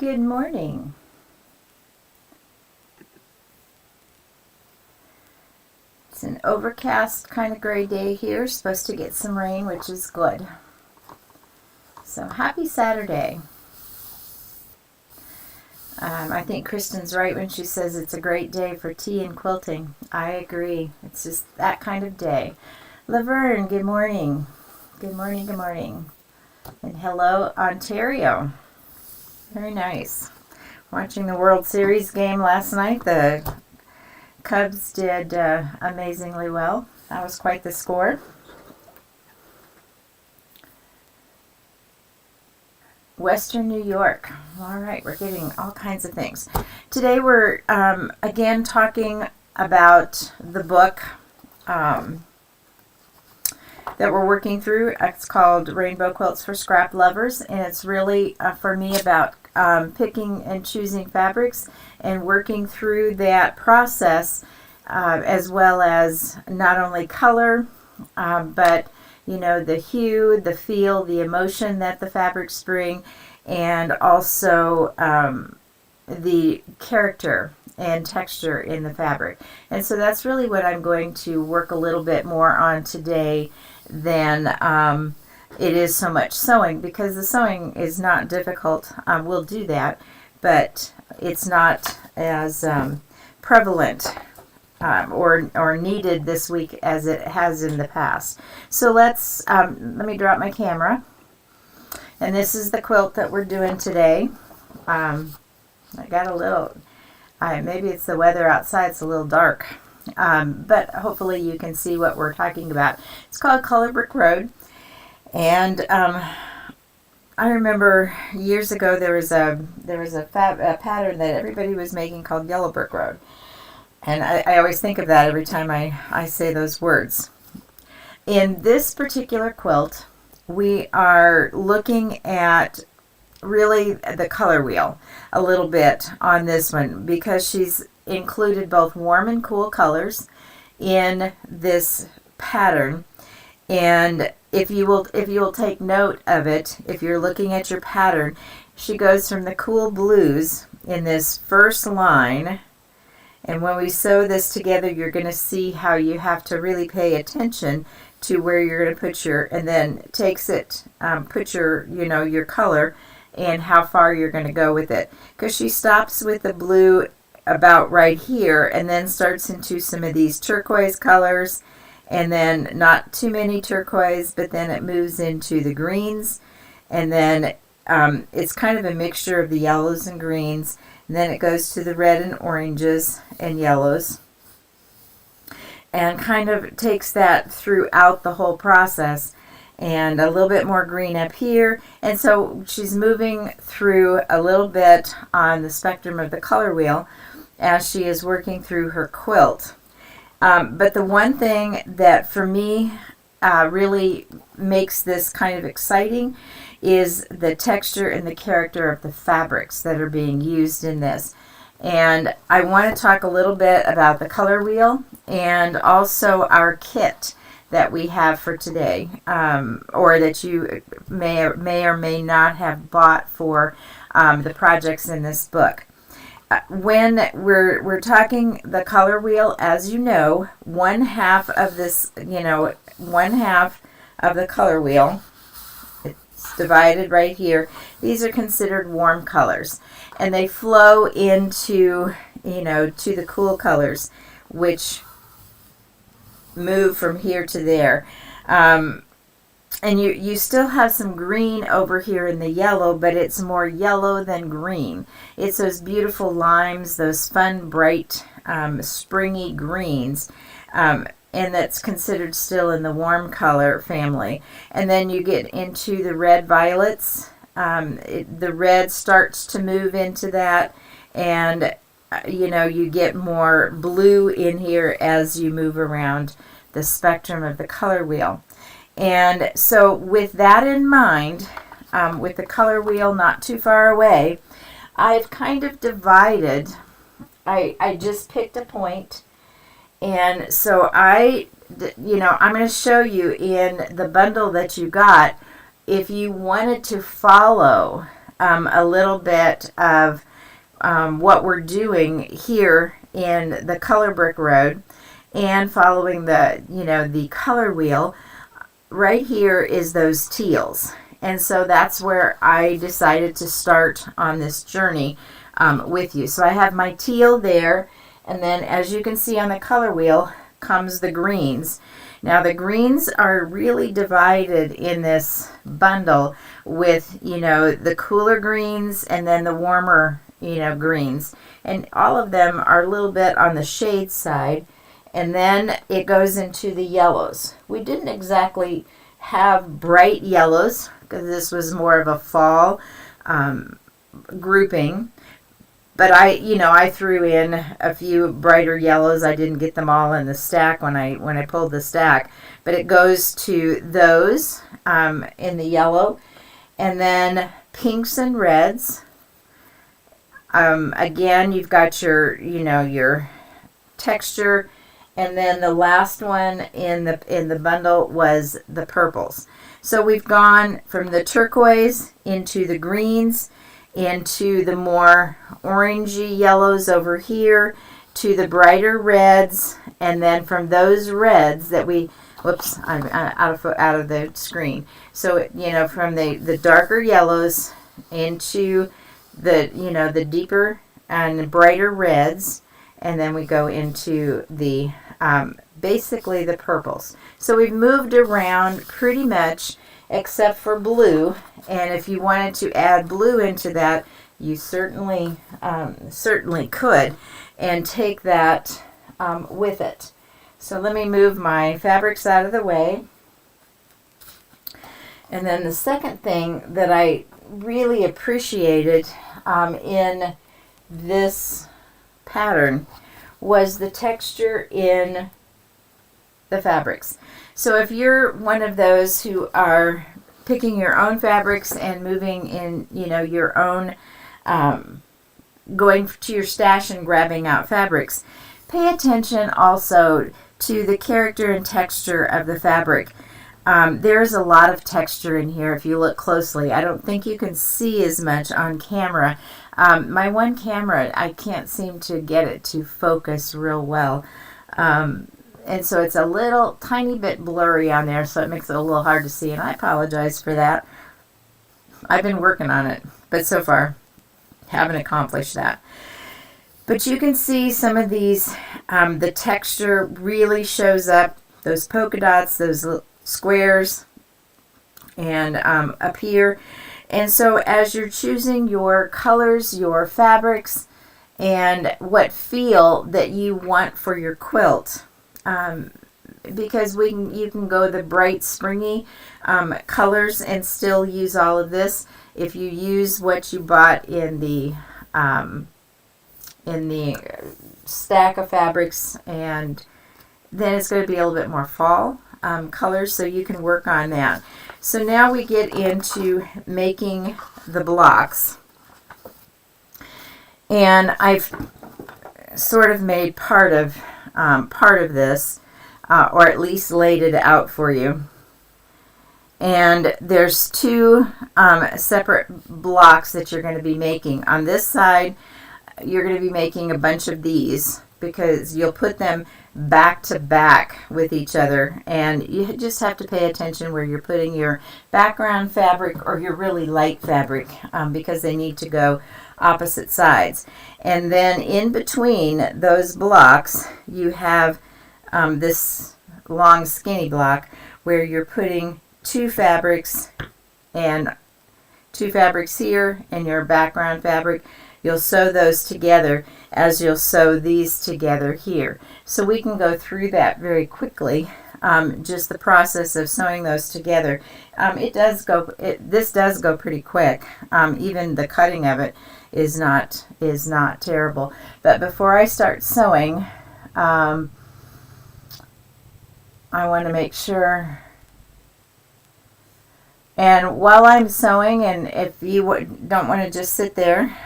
Good morning. It's an overcast kind of gray day here. Supposed to get some rain, which is good. So happy Saturday. I think Kristen's right when she says it's a great day for tea and quilting. I agree. It's just that kind of day. Laverne, good morning. Good morning, good morning. And hello, Ontario. Very nice. Watching the World Series game last night. The Cubs did amazingly well. That was quite the score. Western New York. All right, we're getting all kinds of things. Today we're again talking about the book that we're working through. It's called Rainbow Quilts for Scrap Lovers, and it's really for me about picking and choosing fabrics and working through that process, as well as not only color, but you know, the hue, the feel, the emotion that the fabrics bring, and also the character and texture in the fabric. And so that's really what I'm going to work a little bit more on today than it is so much sewing, because the sewing is not difficult. We'll do that, but it's not as prevalent or needed this week as it has in the past. So let me drop my camera. And this is the quilt that we're doing today. I got a little, maybe it's the weather outside, it's a little dark. But hopefully you can see what we're talking about. It's called Color Brick Road. And I remember years ago there was a pattern that everybody was making called Yellow Brick Road. And I always think of that every time I say those words. In this particular quilt, we are looking at really the color wheel a little bit on this one, because she's included both warm and cool colors in this pattern. And if you will take note of it, if you're looking at your pattern, she goes from the cool blues in this first line. And when we sew this together, you're going to see how you have to really pay attention to where you're going to put your, and then put your, your color and how far you're going to go with it. Because she stops with the blue about right here and then starts into some of these turquoise colors, and then not too many turquoise, but then it moves into the greens, and then it's kind of a mixture of the yellows and greens. And then it goes to the red and oranges and yellows, and kind of takes that throughout the whole process, and a little bit more green up here. And so she's moving through a little bit on the spectrum of the color wheel as she is working through her quilt. But the one thing that for me really makes this kind of exciting is the texture and the character of the fabrics that are being used in this. And I want to talk a little bit about the color wheel and also our kit that we have for today, or that you may or may not have bought for the projects in this book. When we're talking the color wheel, as you know, one half of this, one half of the color wheel, it's divided right here. These are considered warm colors, and they flow into, to the cool colors, which move from here to there. And you still have some green over here in the yellow, but it's more yellow than green. It's those beautiful limes, those fun, bright, springy greens, and that's considered still in the warm color family. And then you get into the red violets. The red starts to move into that, and you get more blue in here as you move around the spectrum of the color wheel. And so with that in mind, with the color wheel not too far away, I've kind of divided. I just picked a point, and so I'm going to show you in the bundle that you got, if you wanted to follow a little bit of what we're doing here in the color brick road and following the, the color wheel. Right here is those teals. And so that's where I decided to start on this journey with you. So I have my teal there, and then as you can see on the color wheel comes the greens. Now the greens are really divided in this bundle with, the cooler greens and then the warmer, greens. And all of them are a little bit on the shade side. And then it goes into the yellows. We didn't exactly have bright yellows because this was more of a fall grouping. But I threw in a few brighter yellows. I didn't get them all in the stack when I pulled the stack. But it goes to those in the yellow. And then pinks and reds. Again, you've got your texture. And then the last one in the bundle was the purples. So we've gone from the turquoise into the greens, into the more orangey yellows over here, to the brighter reds, and then from those reds that I'm out of the screen. So from the darker yellows into the deeper and brighter reds. And then we go into the, basically the purples. So we've moved around pretty much except for blue. And if you wanted to add blue into that, you certainly could and take that with it. So let me move my fabrics out of the way. And then the second thing that I really appreciated in this pattern was the texture in the fabrics. So if you're one of those who are picking your own fabrics and moving in, your own, going to your stash and grabbing out fabrics, pay attention also to the character and texture of the fabric. There's a lot of texture in here if you look closely. I don't think you can see as much on camera. My one camera, I can't seem to get it to focus real well. And so it's a little tiny bit blurry on there, so it makes it a little hard to see, and I apologize for that. I've been working on it, but so far haven't accomplished that. But you can see some of these, the texture really shows up, those polka dots, those squares, and up here. And so as you're choosing your colors, your fabrics, and what feel that you want for your quilt, because you can go the bright springy colors and still use all of this. If you use what you bought in the stack of fabrics, and then it's going to be a little bit more fall colors, so you can work on that. So now we get into making the blocks, and I've sort of made part of this, or at least laid it out for you. And there's two separate blocks that you're going to be making. On this side, you're going to be making a bunch of these because you'll put them back to back with each other, and you just have to pay attention where you're putting your background fabric or your really light fabric, because they need to go opposite sides. And then in between those blocks you have this long skinny block where you're putting two fabrics here and your background fabric. You'll sew those together as you'll sew these together here. So we can go through that very quickly, just the process of sewing those together. This does go pretty quick. Even the cutting of it is not terrible. But before I start sewing, I want to make sure. And while I'm sewing, and if you don't want to just sit there,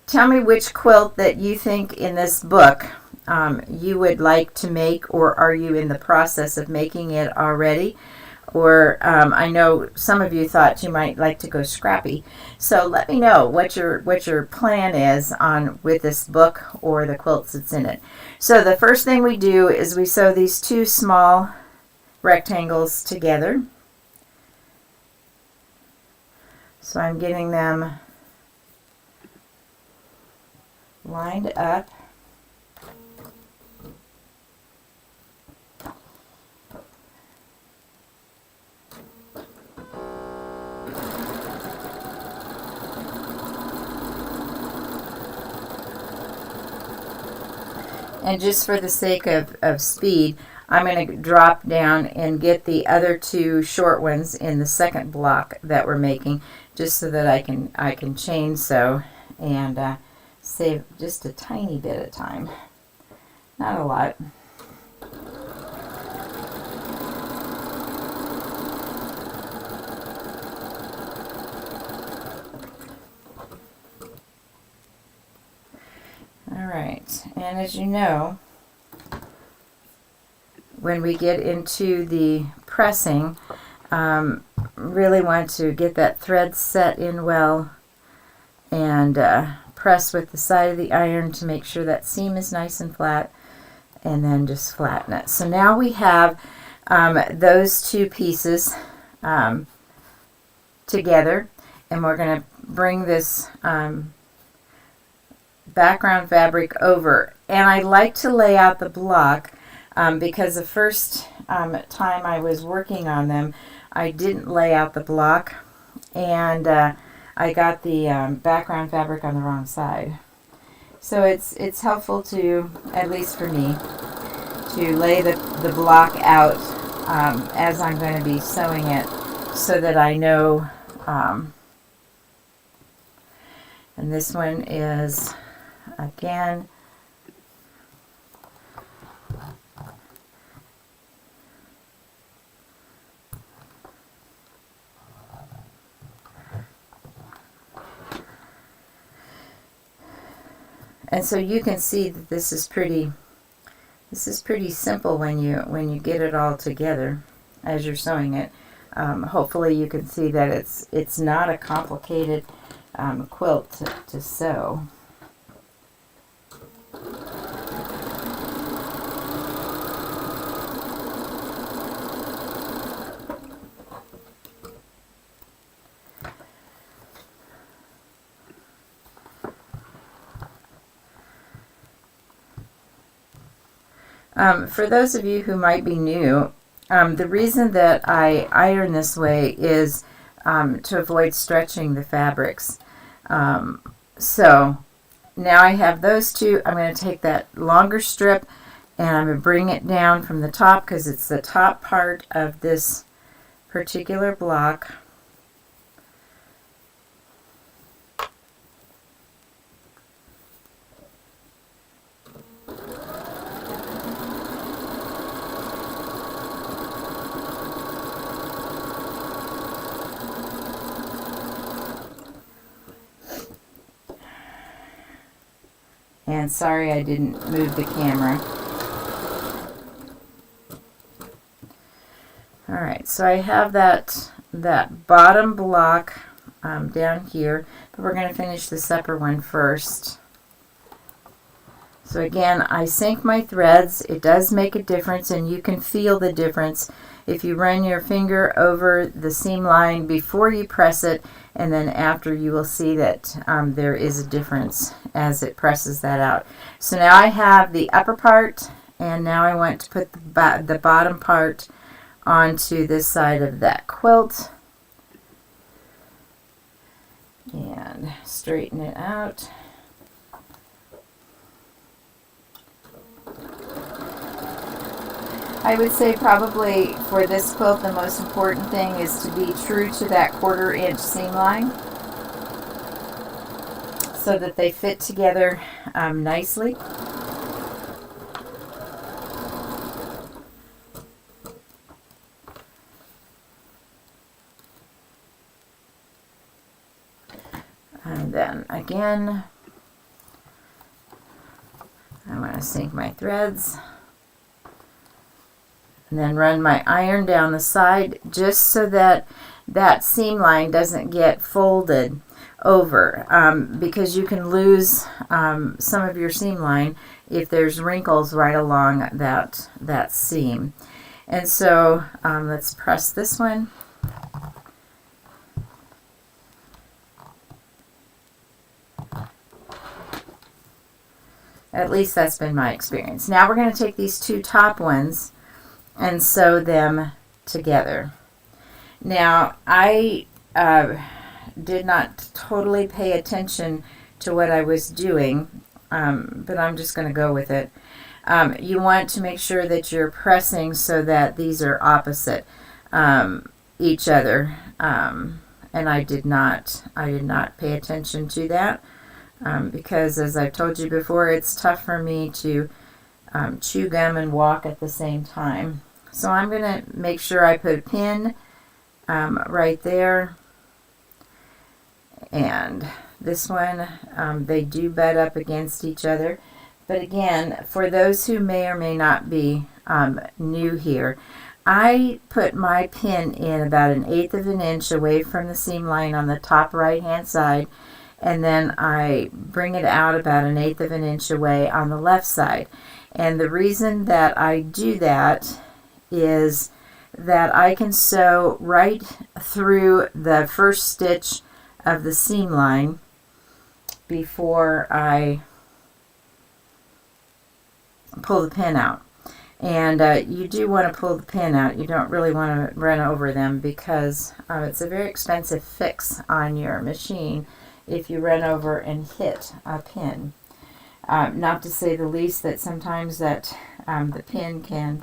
tell me which quilt that you think in this book you would like to make, or are you in the process of making it already? Or I know some of you thought you might like to go scrappy. So let me know what your plan is on with this book or the quilts that's in it. So the first thing we do is we sew these two small rectangles together. So I'm getting them lined up. And just for the sake of speed, I'm going to drop down and get the other two short ones in the second block that we're making, just so that I can chain sew and save just a tiny bit of time. Not a lot. Alright, and as you know, when we get into the pressing, really want to get that thread set in well and press with the side of the iron to make sure that seam is nice and flat, and then just flatten it. So now we have those two pieces together, and we're going to bring this background fabric over. And I like to lay out the block because the first time I was working on them, I didn't lay out the block, and I got the background fabric on the wrong side. So it's helpful to, at least for me, to lay the block out as I'm going to be sewing it, so that I know. And this one is, again, and so you can see that this is pretty simple when you get it all together as you're sewing it. Hopefully you can see that it's not a complicated quilt to sew. For those of you who might be new, the reason that I iron this way is to avoid stretching the fabrics. So now I have those two. I'm going to take that longer strip and I'm going to bring it down from the top, because it's the top part of this particular block. And sorry I didn't move the camera. Alright, so I have that bottom block down here, but we're going to finish this upper one first. So again, I sink my threads. It does make a difference, and you can feel the difference if you run your finger over the seam line before you press it, and then after. You will see that there is a difference as it presses that out. So now I have the upper part, and now I want to put the bottom part onto this side of that quilt and straighten it out. I would say probably for this quilt the most important thing is to be true to that 1/4 inch seam line so that they fit together nicely. And then again, I want to sink my threads. And then run my iron down the side just so that that seam line doesn't get folded over, because you can lose some of your seam line if there's wrinkles right along that seam. And so let's press this one. At least that's been my experience. Now we're going to take these two top ones and sew them together. Now I did not totally pay attention to what I was doing, but I'm just going to go with it. You want to make sure that you're pressing so that these are opposite each other, and I did not pay attention to that, because as I've told you before, it's tough for me to chew gum and walk at the same time. So I'm going to make sure I put a pin right there, and this one, they do butt up against each other. But again, for those who may or may not be new here, I put my pin in about 1/8 of an inch away from the seam line on the top right hand side, and then I bring it out about 1/8 of an inch away on the left side. And the reason that I do that is that I can sew right through the first stitch of the seam line before I pull the pin out. And you do want to pull the pin out. You don't really want to run over them, because it's a very expensive fix on your machine if you run over and hit a pin. Not to say the least that sometimes that the pin can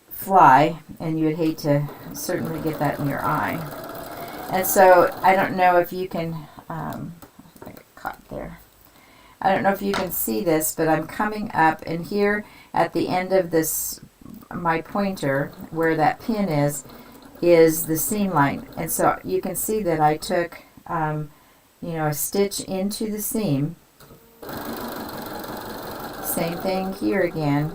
fly, and you would hate to certainly get that in your eye. And so I don't know if you can, I got caught there. I don't know if you can see this, but I'm coming up, and here at the end of this, my pointer, where that pin is the seam line. And so you can see that I took, a stitch into the seam. Same thing here again.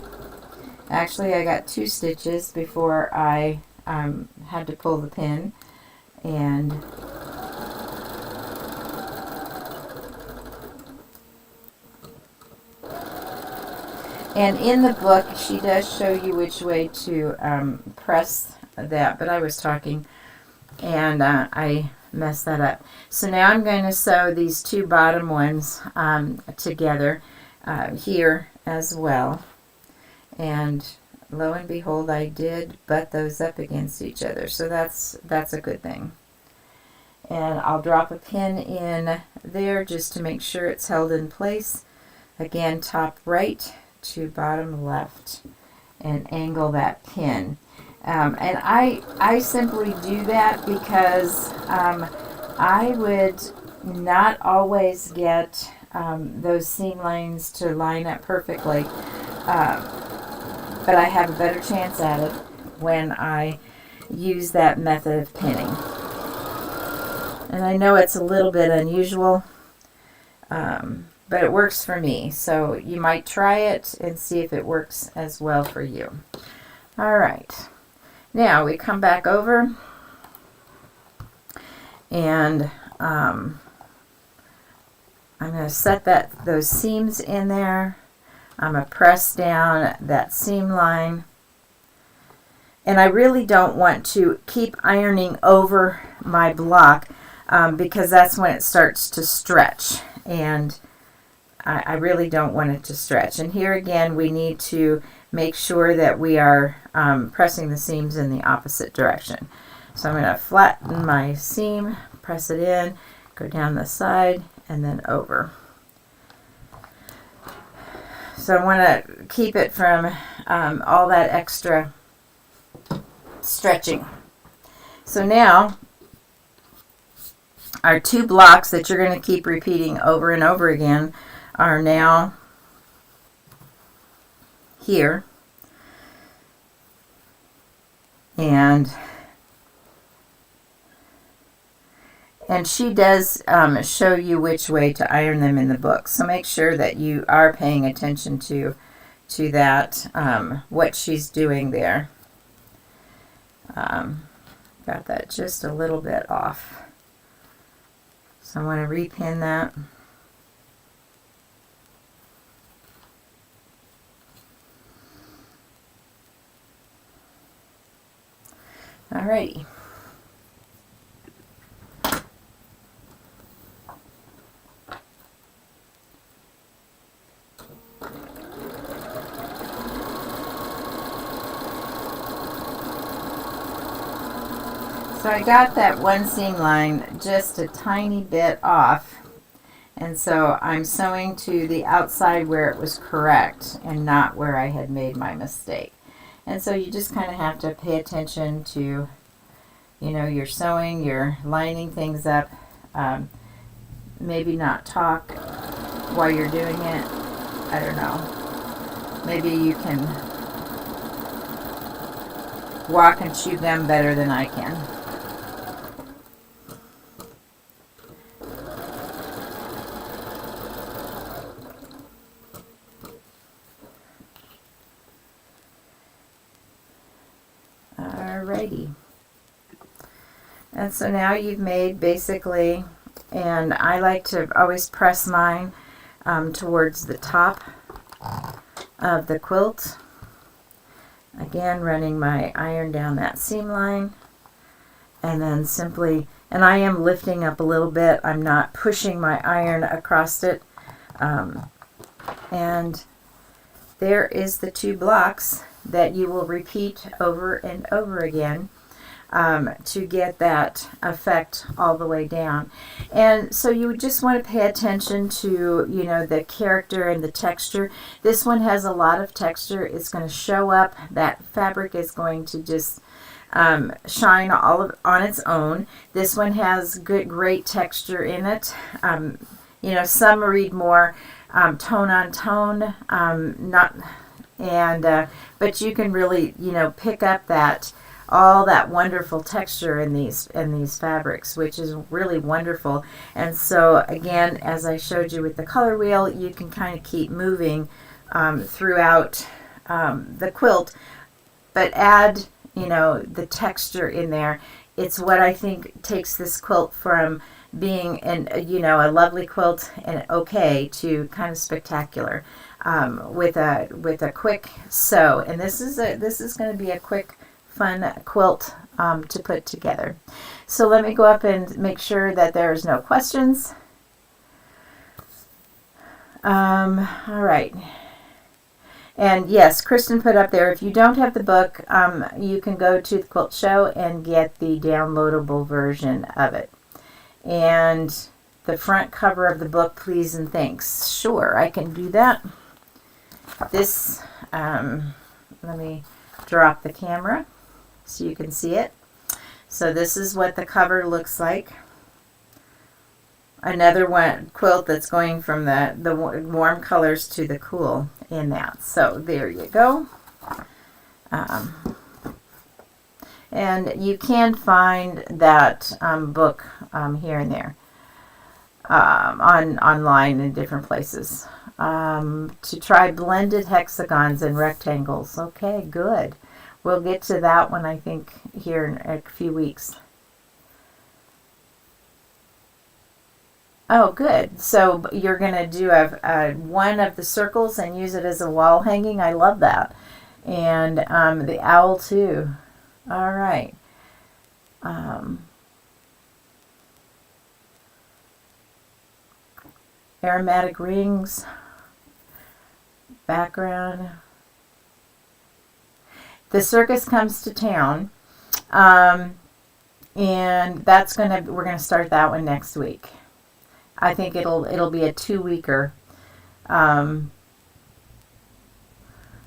Actually, I got 2 stitches before I had to pull the pin. And in the book, she does show you which way to press that, but I was talking and I messed that up. So now I'm going to sew these 2 bottom ones together here as well. And lo and behold, I did butt those up against each other, so that's a good thing. And I'll drop a pin in there just to make sure it's held in place. Again, top right to bottom left, and angle that pin. And I simply do that because I would not always get those seam lines to line up perfectly, but I have a better chance at it when I use that method of pinning. And I know it's a little bit unusual, but it works for me. So you might try it and see if it works as well for you. All right. Now we come back over, and I'm going to set those seams in there. I'm going to press down that seam line. And I really don't want to keep ironing over my block because that's when it starts to stretch. And I really don't want it to stretch. And here again, we need to make sure that we are pressing the seams in the opposite direction. So I'm going to flatten my seam, press it in, go down the side, and then over. So I want to keep it from all that extra stretching. So now our 2 blocks that you're going to keep repeating over and over again are now here, and she does show you which way to iron them in the book, so make sure that you are paying attention to to that, what she's doing there. Got that just a little bit off. So I want to repin that. Alrighty. So I got that one seam line just a tiny bit off, and so I'm sewing to the outside where it was correct and not where I had made my mistake. And so you just kind of have to pay attention to, you know, you're sewing, you're lining things up, maybe not talk while you're doing it. I don't know. Maybe you can walk and chew gum better than I can. Alrighty. And so now you've made basically, and I like to always press mine towards the top of the quilt. Again, running my iron down that seam line, and then simply, and I am lifting up a little bit, I'm not pushing my iron across it. And there is the 2 blocks that you will repeat over and over again to get that effect all the way down. And so you would just want to pay attention to, you know, the character and the texture. This one has a lot of texture. It's going to show up. That fabric is going to just shine on its own. This one has great texture in it. You know, some read more tone on tone, but you can really, you know, pick up all that wonderful texture in these fabrics, which is really wonderful. And so again, as I showed you with the color wheel, you can kind of keep moving throughout the quilt, but add, you know, the texture in there. It's what I think takes this quilt from being a lovely quilt and okay to kind of spectacular with a quick sew. And this is going to be a quick, fun quilt to put together. So let me go up and make sure that there's no questions. All right. And yes, Kristen put up there, if you don't have the book, you can go to the Quilt Show and get the downloadable version of it. And the front cover of the book, please and thanks. Sure, I can do that. This, let me drop the camera so you can see it. So this is what the cover looks like. Another one quilt that's going from the warm colors to the cool in that. So there you go. And you can find that book here and there online in different places. To try blended hexagons and rectangles. Okay, good. We'll get to that one, I think, here in a few weeks. Oh, good. So you're going to do one of the circles and use it as a wall hanging. I love that. And the owl, too. All right. Aromatic rings. Background. The circus comes to town. And we're gonna start that one next week. I think it'll be a 2-weeker. All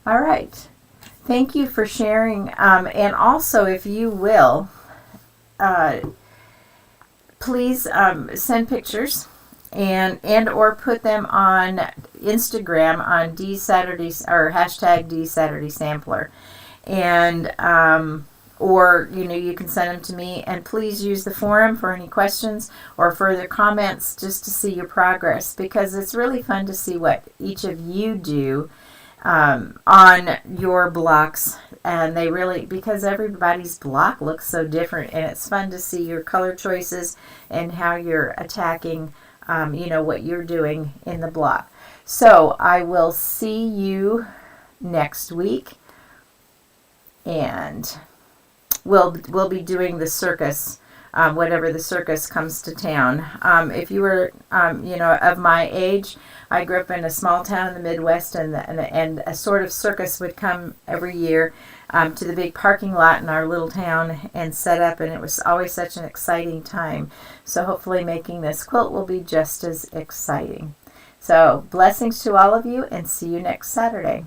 right. Thank you for sharing. And also, if you will, please send pictures and or put them on Instagram on D Saturday or hashtag D Saturday Sampler, and or you can send them to me. And please use the forum for any questions or further comments, just to see your progress, because it's really fun to see what each of you do on your blocks. And they really, because everybody's block looks so different, and it's fun to see your color choices and how you're attacking, what you're doing in the block. So I will see you next week, and we'll be doing the circus, whatever the circus comes to town. If you were, of my age, I grew up in a small town in the Midwest, and a sort of circus would come every year to the big parking lot in our little town and set up, and it was always such an exciting time. So hopefully making this quilt will be just as exciting. So blessings to all of you, and see you next Saturday.